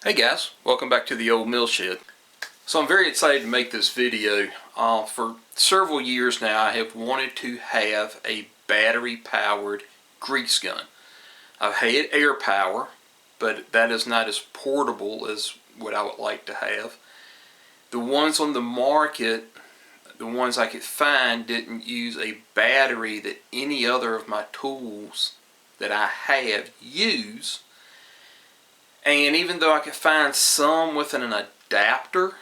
Hey guys, welcome back to the old mill shed. So I'm very excited to make this video. For several years now I have wanted to have a battery powered grease gun. I've had air power, but that is not as portable as what I would like to have. The ones on the market, the ones I could find, didn't use a battery that any other of my tools that I have use. And even though I could find some with an adapter,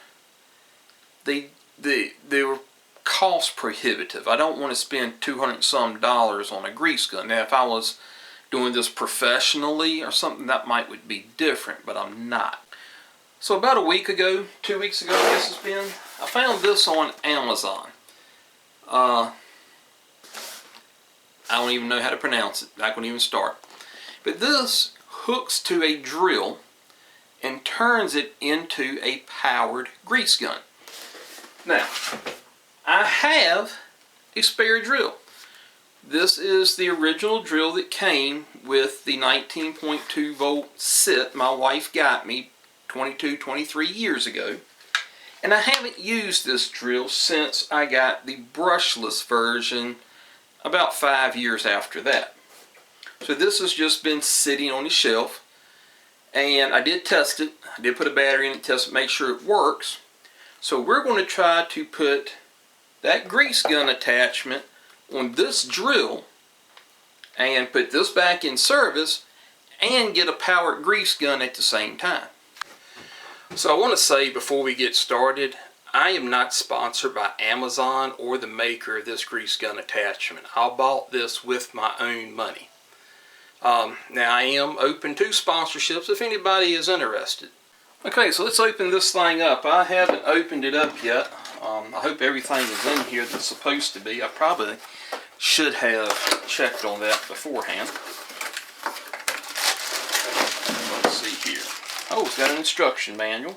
they were cost prohibitive. I don't want to spend $200 and some on a grease gun. Now if I was doing this professionally or something, that would be different, but I'm not. So about a week ago, 2 weeks ago I guess it's been, I found this on Amazon. I don't even know how to pronounce it. I couldn't even start. But this hooks to a drill and turns it into a powered grease gun. Now, I have a spare drill. This is the original drill that came with the 19.2 volt sit my wife got me 23 years ago. And I haven't used this drill since I got the brushless version about 5 years after that. So this has just been sitting on the shelf, and I did test it. I did put a battery in it, test it, make sure it works. So we're going to try to put that grease gun attachment on this drill and put this back in service and get a powered grease gun at the same time. So I want to say before we get started, I am not sponsored by Amazon or the maker of this grease gun attachment. I bought this with my own money. Now I am open to sponsorships if anybody is interested. Okay, so let's open this thing up. I haven't opened it up yet. I hope everything is in here that's supposed to be. I probably should have checked on that beforehand. Let's see here. Oh, it's got an instruction manual.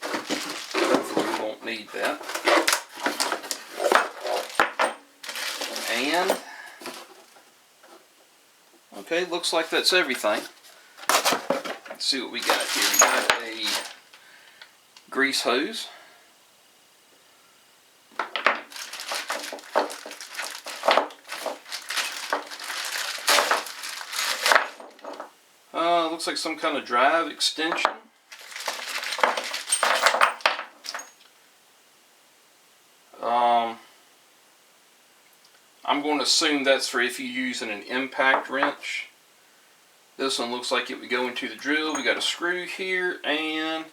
Hopefully we won't need that. And okay, looks like that's everything. Let's see what we got here. We got a grease hose. Looks like some kind of drive extension. I'm going to assume that's for if you're using an impact wrench. This one looks like it would go into the drill. We got a screw here, and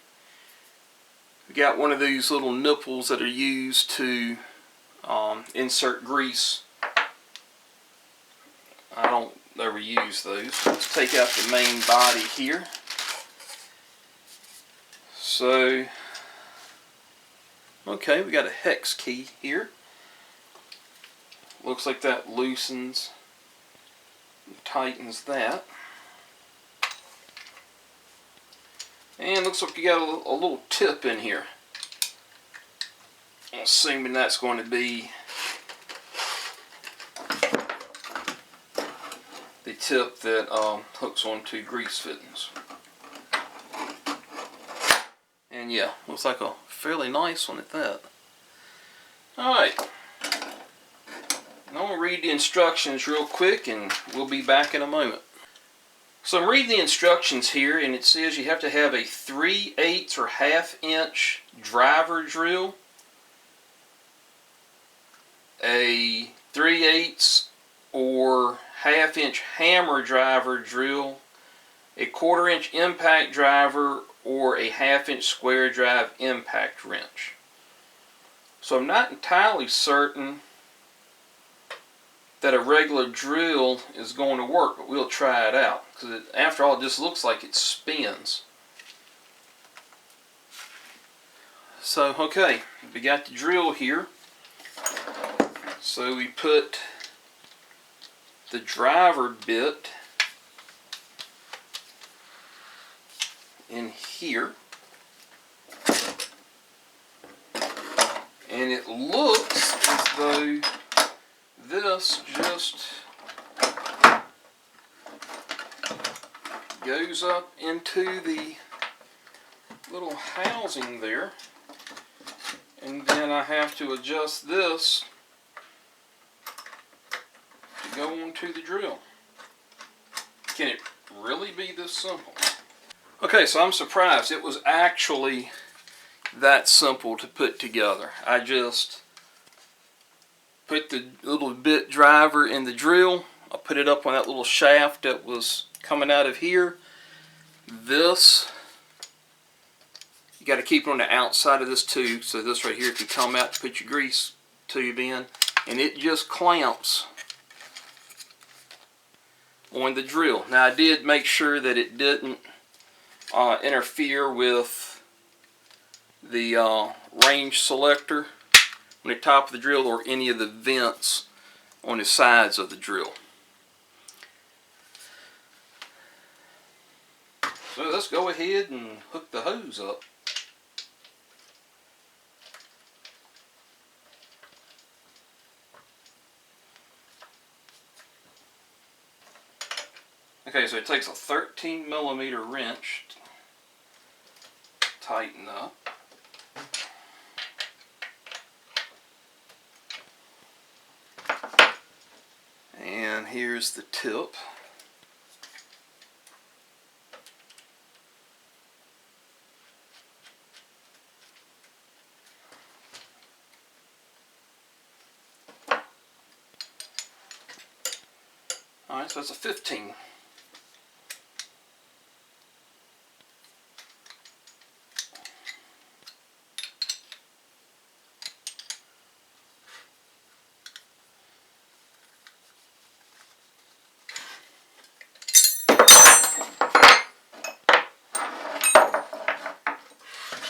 we got one of these little nipples that are used to insert grease. I don't ever use those. Let's take out the main body here. So, okay, we got a hex key here. Looks like that loosens and tightens that. And looks like you got a little tip in here. I'm assuming that's going to be the tip that hooks onto grease fittings. And yeah, looks like a fairly nice one at that. Alright. I'm going to read the instructions real quick and we'll be back in a moment. So I'm reading the instructions here, and it says you have to have a 3/8 or 1/2 inch driver drill, a 3/8 or 1/2 inch hammer driver drill, a 1/4 inch impact driver, or a 1/2 inch square drive impact wrench. So I'm not entirely certain that a regular drill is going to work, but we'll try it out, because after all it just looks like it spins. So okay, we got the drill here. So we put the driver bit in here, and it looks as though this just goes up into the little housing there, and then I have to adjust this to go onto the drill. Can it really be this simple? Okay, so I'm surprised it was actually that simple to put together. I just put the little bit driver in the drill. I put it up on that little shaft that was coming out of here. This, you got to keep it on the outside of this tube, so this right here can come out to put your grease tube in, and it just clamps on the drill. Now I did make sure that it didn't interfere with the range selector on the top of the drill or any of the vents on the sides of the drill. So let's go ahead and hook the hose up. Okay, so it takes a 13mm wrench to tighten up. And here's the tip. Alright, so that's a 15.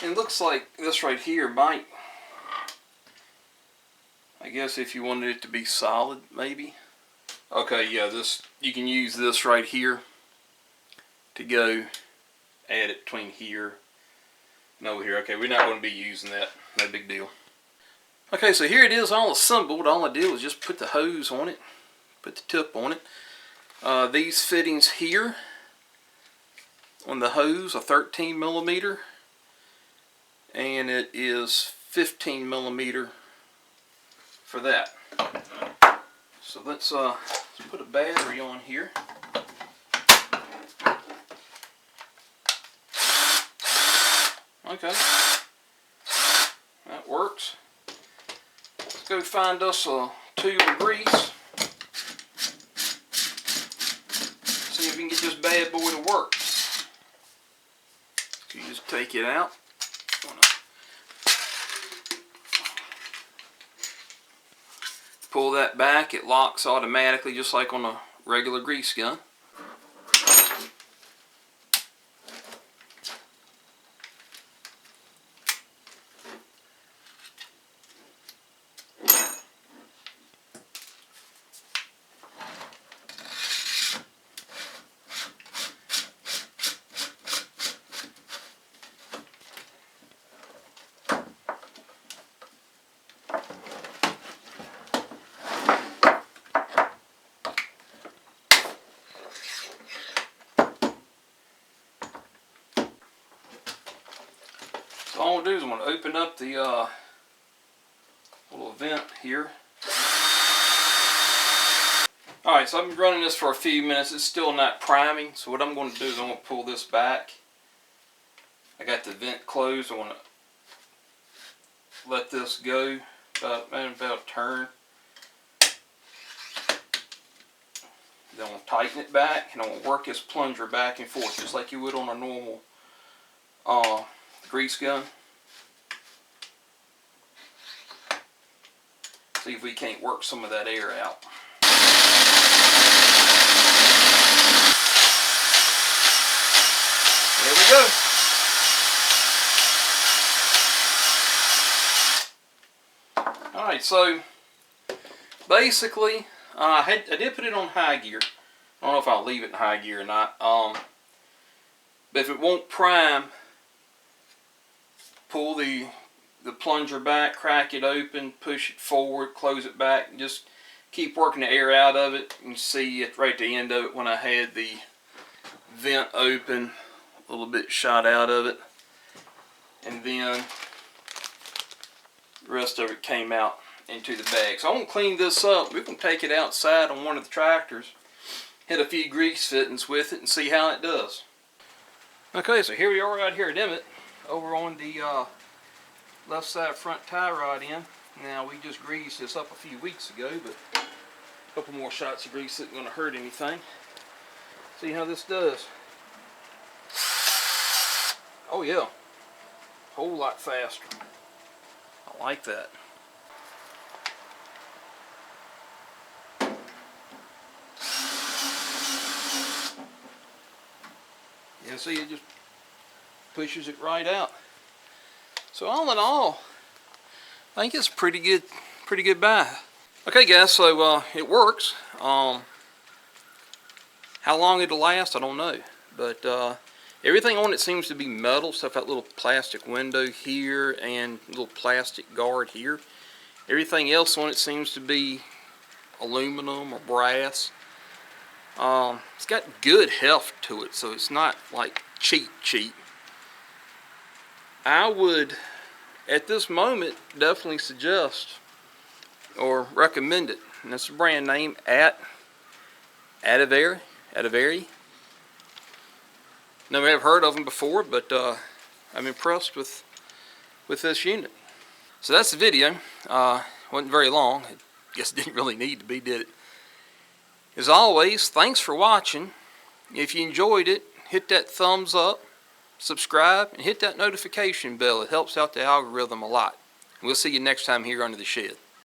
It looks like this right here might, I guess if you wanted it to be solid, maybe. Okay, yeah, this, you can use this right here to go add it between here and over here. Okay, we're not going to be using that, no big deal. Okay, so here it is all assembled. All I did was just put the hose on it, put the tip on it. These fittings here on the hose are 13mm, and it is 15mm for that. So let's put a battery on here. Okay, that works. Let's go find us a tube of grease. See if we can get this bad boy to work. So you just take it out. Pull that back, it locks automatically just like on a regular grease gun. So all I'm going to do is I'm going to open up the little vent here. Alright, so I've been running this for a few minutes. It's still not priming. So what I'm going to do is I'm going to pull this back. I got the vent closed. I want to let this go about a turn. Then I'm going to tighten it back, and I'm going to work this plunger back and forth just like you would on a normal grease gun. See if we can't work some of that air out. There we go. Alright, so basically I did put it on high gear. I don't know if I'll leave it in high gear or not. But if it won't prime, pull the plunger back, crack it open, push it forward, close it back, and just keep working the air out of it. You can see it right at the end of it when I had the vent open, a little bit shot out of it. and then the rest of it came out into the bag. So I'm going to clean this up. We can take it outside on one of the tractors, hit a few grease fittings with it, and see how it does. Okay, so here we are right here at Emmett, over on the left side front tie rod end. Now, we just greased this up a few weeks ago, but a couple more shots of grease isn't going to hurt anything. See how this does. Oh yeah, whole lot faster. I like that. Yeah, see, it just pushes it right out. So all in all, I think it's pretty good buy. Okay guys, so it works. How long it'll last, I don't know. But everything on it seems to be metal, except that little plastic window here and little plastic guard here. Everything else on it seems to be aluminum or brass. It's got good heft to it, so it's not like cheap. I would, at this moment, definitely suggest or recommend it. And that's the brand name, Adaveri. Never have heard of them before, but I'm impressed with this unit. So that's the video. Wasn't very long. I guess it didn't really need to be, did it? As always, thanks for watching. If you enjoyed it, hit that thumbs up, subscribe, and hit that notification bell. It helps out the algorithm a lot. We'll see you next time here under the shed.